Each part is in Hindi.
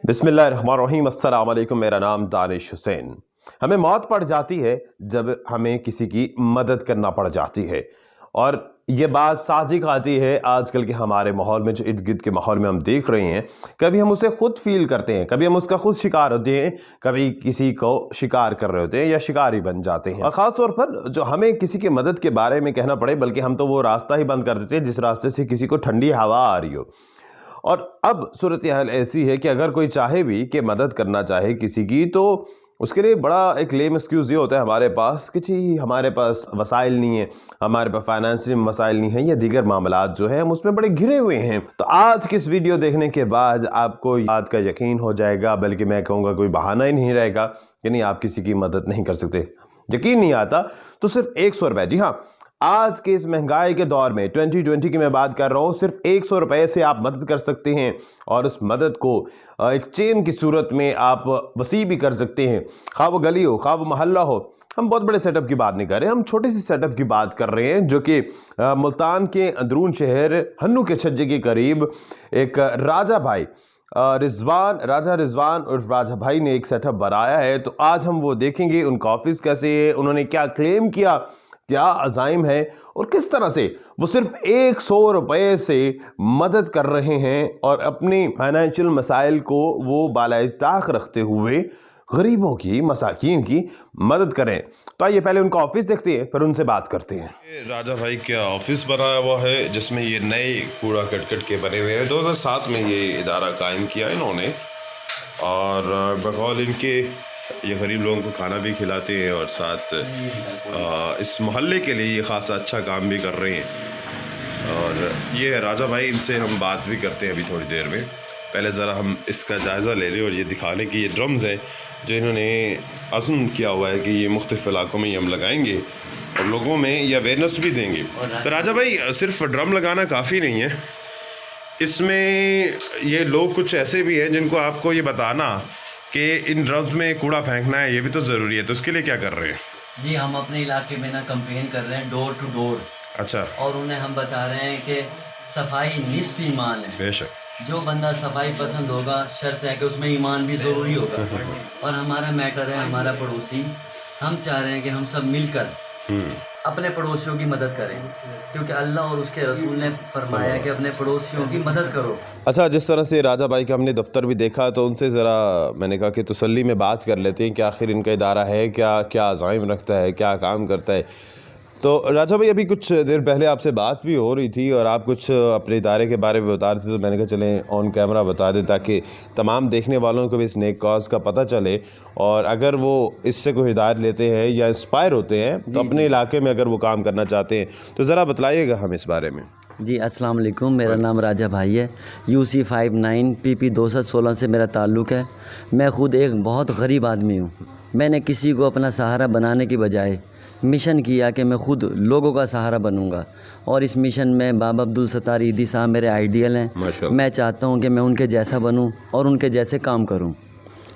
बिस्मिल्लाहिर्रहमानिर्रहीम, अस्सलाम वालेकुम। मेरा नाम दानिश हुसैन। हमें मौत पड़ जाती है जब हमें किसी की मदद करना पड़ जाती है, और ये बात साजिक आती है आजकल के हमारे माहौल में, जो इर्द गिर्द के माहौल में हम देख रहे हैं। कभी हम उसे खुद फील करते हैं, कभी हम उसका खुद शिकार होते हैं, कभी किसी को शिकार कर रहे होते हैं या शिकारी बन जाते हैं। और ख़ास तौर पर जो हमें किसी की मदद के बारे में कहना पड़े, बल्कि हम तो वो रास्ता ही बंद कर देते हैं जिस रास्ते से किसी को ठंडी हवा आ रही हो। और अब सूरत हाल ऐसी है कि अगर कोई चाहे भी कि मदद करना चाहे किसी की, तो उसके लिए बड़ा एक लेम एक्सक्यूज़ ये होता है हमारे पास कि जी हमारे पास वसाइल नहीं है, हमारे पास फाइनेंशियल मसाइल नहीं है, या दीगर मामलात जो हैं हम उसमें बड़े घिरे हुए हैं। तो आज की इस वीडियो देखने के बाद आपको बात का यकीन हो जाएगा, बल्कि मैं कहूँगा कोई बहाना ही नहीं रहेगा कि नहीं आप किसी की मदद नहीं कर सकते। यकीन नहीं आता तो सिर्फ 100 रुपये, जी हाँ, आज के इस महंगाई के दौर में 2020 की मैं बात कर रहा हूँ, सिर्फ 100 रुपये से आप मदद कर सकते हैं। और उस मदद को एक चेन की सूरत में आप वसी भी कर सकते हैं, खा वो गली हो, खा वो मोहल्ला हो। हम बहुत बड़े सेटअप की बात नहीं कर रहे, हम छोटे से सेटअप की बात कर रहे हैं, जो कि मुल्तान के अंदरून शहर हन्नू के छज्जे के करीब एक राजा भाई राजा रिजवान और राजा भाई ने एक सेटअप बनाया है। तो आज हम वो देखेंगे, उनका ऑफिस कैसे है, उन्होंने क्या क्लेम किया, क्या अज़ाइम है, और किस तरह से वो सिर्फ 100 रुपये से मदद कर रहे हैं और अपनी फाइनेंशियल मसाइल को वो बालाए ताक रखते हुए गरीबों की, मसाकीन की मदद करें। तो आइए पहले उनका ऑफिस देखते हैं, फिर उनसे बात करते हैं। राजा भाई का ऑफिस बनाया हुआ है, जिसमें ये नए कूड़ा कट के बने हुए हैं। 2007 में ये इदारा कायम किया इन्होंने, और बकौल इनके ये गरीब लोगों को खाना भी खिलाते हैं, और साथ इस मोहल्ले के लिए ये ख़ासा अच्छा काम भी कर रहे हैं। और ये है राजा भाई, इनसे हम बात भी करते हैं अभी थोड़ी देर में। पहले ज़रा हम इसका जायज़ा ले लें और ये दिखा लें कि ये ड्रम्स हैं जो इन्होंने अज़्म किया हुआ है कि ये मुख्तलिफ़ इलाकों में हम लगाएंगे और लोगों में ये अवेयरनेस भी देंगे। तो राजा भाई, सिर्फ ड्रम लगाना काफ़ी नहीं है, इसमें ये लोग कुछ ऐसे भी हैं जिनको आपको ये बताना कि इन ड्रम्स में कूड़ा फेंकना है, ये भी तो ज़रूरी है। तो उसके लिए क्या कर रहे हैं? जी, हम अपने इलाके में ना कैंपेन कर रहे हैं, डोर टू डोर। अच्छा। और उन्हें हम बता रहे हैं कि सफाई निस्फ ईमान है। बेशक, जो बंदा सफाई पसंद होगा, शर्त है कि उसमें ईमान भी ज़रूरी होगा। और हमारा मैटर है हमारा पड़ोसी। हम चाह रहे हैं कि हम सब मिलकर अपने पड़ोसियों की मदद करें, क्योंकि अल्लाह और उसके रसूल ने फरमाया कि अपने पड़ोसियों की मदद करो। अच्छा, जिस तरह से राजा भाई का हमने दफ्तर भी देखा, तो उनसे ज़रा मैंने कहा कि तसल्ली में बात कर लेते हैं कि आखिर इनका इदारा है क्या, क्या अज़ाइम रखता है, क्या काम करता है। तो राजा भाई, अभी कुछ देर पहले आपसे बात भी हो रही थी और आप कुछ अपने इदारे के बारे में बता रहे थे, तो मैंने कहा चलें ऑन कैमरा बता दें ताकि तमाम देखने वालों को भी इस नेक कॉज का पता चले, और अगर वो इससे कोई हिदायत लेते हैं या इंस्पायर होते हैं तो अपने इलाके में अगर वो काम करना चाहते हैं तो ज़रा बताइएगा हम इस बारे में। जी, अस्सलाम वालेकुम। मेरा नाम राजा भाई है। UC 59 PP 216 से मेरा ताल्लुक़ है। मैं ख़ुद एक बहुत गरीब आदमी हूँ। मैंने किसी को अपना सहारा बनाने की बजाय मिशन किया कि मैं ख़ुद लोगों का सहारा बनूंगा, और इस मिशन में बाबा अब्दुल सत्तार ईदी साहब मेरे आइडियल हैं। मैं चाहता हूं कि मैं उनके जैसा बनूं और उनके जैसे काम करूं,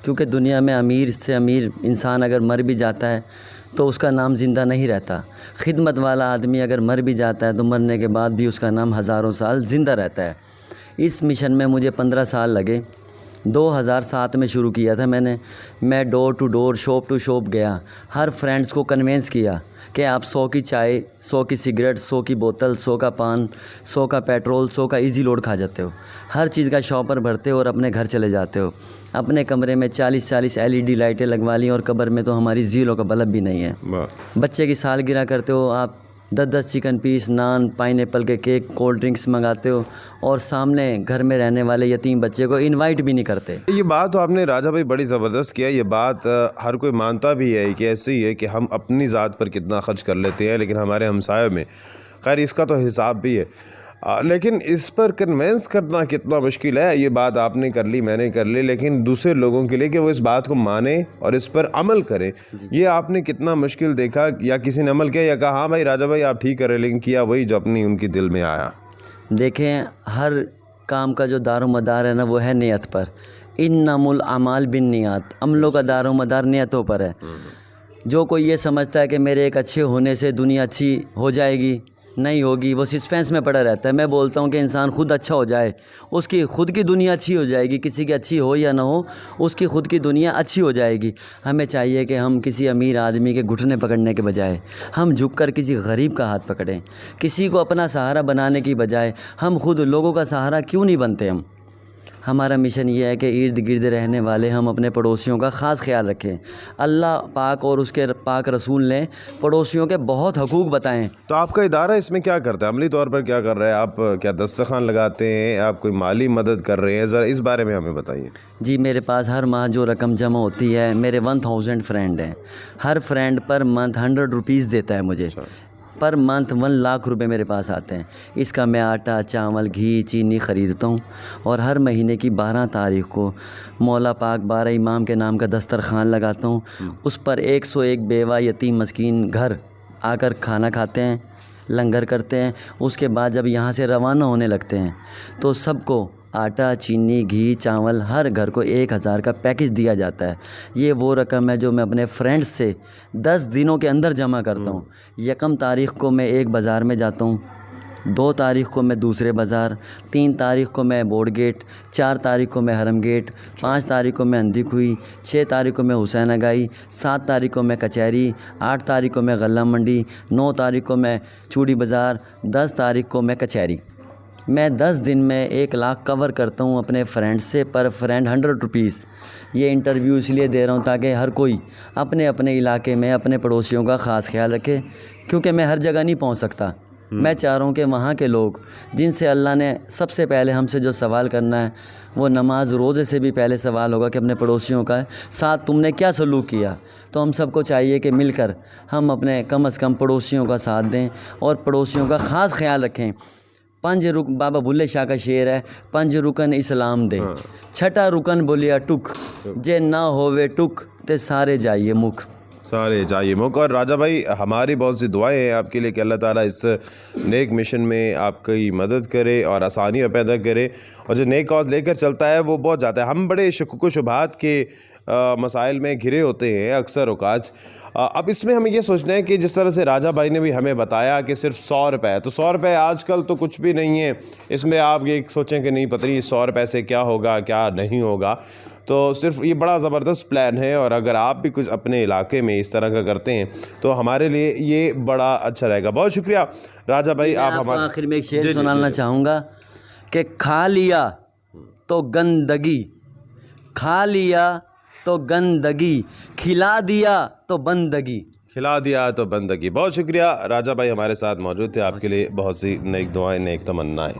क्योंकि दुनिया में अमीर से अमीर इंसान अगर मर भी जाता है तो उसका नाम ज़िंदा नहीं रहता। खिदमत वाला आदमी अगर मर भी जाता है तो मरने के बाद भी उसका नाम हज़ारों साल ज़िंदा रहता है। इस मिशन में मुझे 15 साल लगे। 2007 में शुरू किया था मैंने। मैं door to door, shop to shop गया, हर फ्रेंड्स को कन्वेंस किया कि आप 100 की चाय, 100 की सिगरेट, 100 की बोतल, 100 का पान, 100 का पेट्रोल, 100 का इजी लोड खा जाते हो, हर चीज़ का शॉपर भरते हो और अपने घर चले जाते हो। अपने कमरे में 40-40 LED लाइटें लगवा ली, और कब्र में तो हमारी जीरो का बल्ब भी नहीं है। बच्चे की सालगिरह करते हो आप, 10-10 चिकन पीस, नान, पाइनएप्पल के केक, कोल्ड ड्रिंक्स मंगाते हो, और सामने घर में रहने वाले यतीम बच्चे को इनवाइट भी नहीं करते। ये बात तो आपने राजा भाई बड़ी ज़बरदस्त किया। ये बात हर कोई मानता भी है कि ऐसे ही है कि हम अपनी ज़ात पर कितना ख़र्च कर लेते हैं, लेकिन हमारे हमसायों में खैर इसका तो हिसाब भी है। लेकिन इस पर कन्वेंस करना कितना मुश्किल है। ये बात आपने कर ली, मैंने कर ली, लेकिन दूसरे लोगों के लिए कि वो इस बात को माने और इस पर अमल करें, ये आपने कितना मुश्किल देखा। या किसी ने अमल किया या कहा हाँ भाई राजा भाई आप ठीक करें, लेकिन किया वही जो अपनी उनकी दिल में आया। देखें, हर काम का जो दारो मदार है ना, वो है नियत पर। इन्नमल अमाल बिन नियत, अमलों का दारो मदार नियतों पर है। जो कोई ये समझता है कि मेरे एक अच्छे होने से दुनिया अच्छी हो जाएगी, नहीं होगी, वो सस्पेंस में पड़ा रहता है। मैं बोलता हूँ कि इंसान खुद अच्छा हो जाए, उसकी खुद की दुनिया अच्छी हो जाएगी। किसी की अच्छी हो या ना हो, उसकी खुद की दुनिया अच्छी हो जाएगी। हमें चाहिए कि हम किसी अमीर आदमी के घुटने पकड़ने के बजाय हम झुककर किसी गरीब का हाथ पकड़ें। किसी को अपना सहारा बनाने की बजाय हम खुद लोगों का सहारा क्यों नहीं बनते। हमारा मिशन ये है कि इर्द गिर्द रहने वाले हम अपने पड़ोसियों का ख़ास ख्याल रखें। अल्लाह पाक और उसके पाक रसूल ने पड़ोसियों के बहुत हकूक़ बताएं। तो आपका इदारा इसमें क्या करता है, अमली तौर पर क्या कर रहा है? आप क्या दस्तरखान लगाते हैं, आप कोई माली मदद कर रहे हैं? ज़रा इस बारे में हमें बताइए। जी, मेरे पास हर माह जो रकम जमा होती है, मेरे 1000 फ्रेंड हैं। हर फ्रेंड पर मंथ 100 रुपीज़ देता है मुझे। पर मंथ 1 लाख रुपए मेरे पास आते हैं। इसका मैं आटा, चावल, घी, चीनी ख़रीदता हूँ और हर महीने की 12 तारीख़ को मौला पाक 12 इमाम के नाम का दस्तरखान लगाता हूँ। उस पर 101 बेवा यतीम मस्कीन घर आकर खाना खाते हैं, लंगर करते हैं। उसके बाद जब यहाँ से रवाना होने लगते हैं तो सबको आटा, चीनी, घी, चावल हर घर को 1000 का पैकेज दिया जाता है। ये वो रकम है जो मैं अपने फ्रेंड्स से 10 दिनों के अंदर जमा करता हूँ। 1 तारीख़ को मैं एक बाज़ार में जाता हूँ, 2 तारीख़ को मैं दूसरे बाज़ार, 3 तारीख़ को मैं बोर्ड गेट, 4 तारीख़ को मैं हरम गेट, 5 तारीख़ को मैं अंधी खुई, 6 तारीख़ को मैं हुसैन अगाई, 7 तारीख़ को मैं कचहरी, 8 तारीख़ को मैं गल्ला मंडी, 9 तारीख़ को मैं चूड़ी बाज़ार, 10 तारीख़ को मैं कचहरी। मैं 10 दिन में 1 लाख कवर करता हूँ अपने फ्रेंड से। पर फ्रेंड 100 रुपीज़। ये इंटरव्यू इसलिए दे रहा हूँ ताकि हर कोई अपने अपने इलाके में अपने पड़ोसियों का ख़ास ख्याल रखे, क्योंकि मैं हर जगह नहीं पहुँच सकता। मैं चाह रहा हूँ कि वहाँ के लोग जिनसे अल्लाह ने सबसे पहले हमसे जो सवाल करना है, वो नमाज रोज़े से भी पहले सवाल होगा कि अपने पड़ोसियों का साथ तुमने क्या सलूक किया। तो हम सबको चाहिए कि मिलकर हम अपने कम से कम पड़ोसियों का साथ दें और पड़ोसियों का ख़ास ख्याल रखें। 5 रुकन, बाबा बुल्ले शाह का शेर है, 5 रुकन इस्लाम दे, 6ठा रुकन बोलिया टुक, जे ना होवे टुक ते सारे जाइए मुख। सारे जाइए मुख। और राजा भाई, हमारी बहुत सी दुआएं हैं आपके लिए कि अल्लाह ताला इस नेक मिशन में आपकी मदद करे और आसानियाँ पैदा करे, और जो नेक कॉज लेकर चलता है वो बहुत जाता है। हम बड़े शुक्क शुबहात के मसाइल में घिरे होते हैं अक्सर औकात। अब इसमें हमें ये सोचना है कि जिस तरह से राजा भाई ने भी हमें बताया कि सिर्फ 100 रुपये है, तो 100 रुपये आजकल तो कुछ भी नहीं है। इसमें आप ये सोचें कि नहीं पता नहीं 100 रुपये से क्या होगा क्या नहीं होगा। तो सिर्फ ये बड़ा ज़बरदस्त प्लान है, और अगर आप भी कुछ अपने इलाके में इस तरह का करते हैं तो हमारे लिए ये बड़ा अच्छा रहेगा। बहुत शुक्रिया राजा भाई। आप हमारे आखिर में एक शेर सुनाना चाहूँगा कि खा लिया तो गंदगी, खा लिया तो गंदगी, खिला दिया तो बंदगी, खिला दिया तो बंदगी। बहुत शुक्रिया राजा भाई, हमारे साथ मौजूद थे। आपके लिए बहुत सी नेक दुआएं, नेक तमन्नाएं।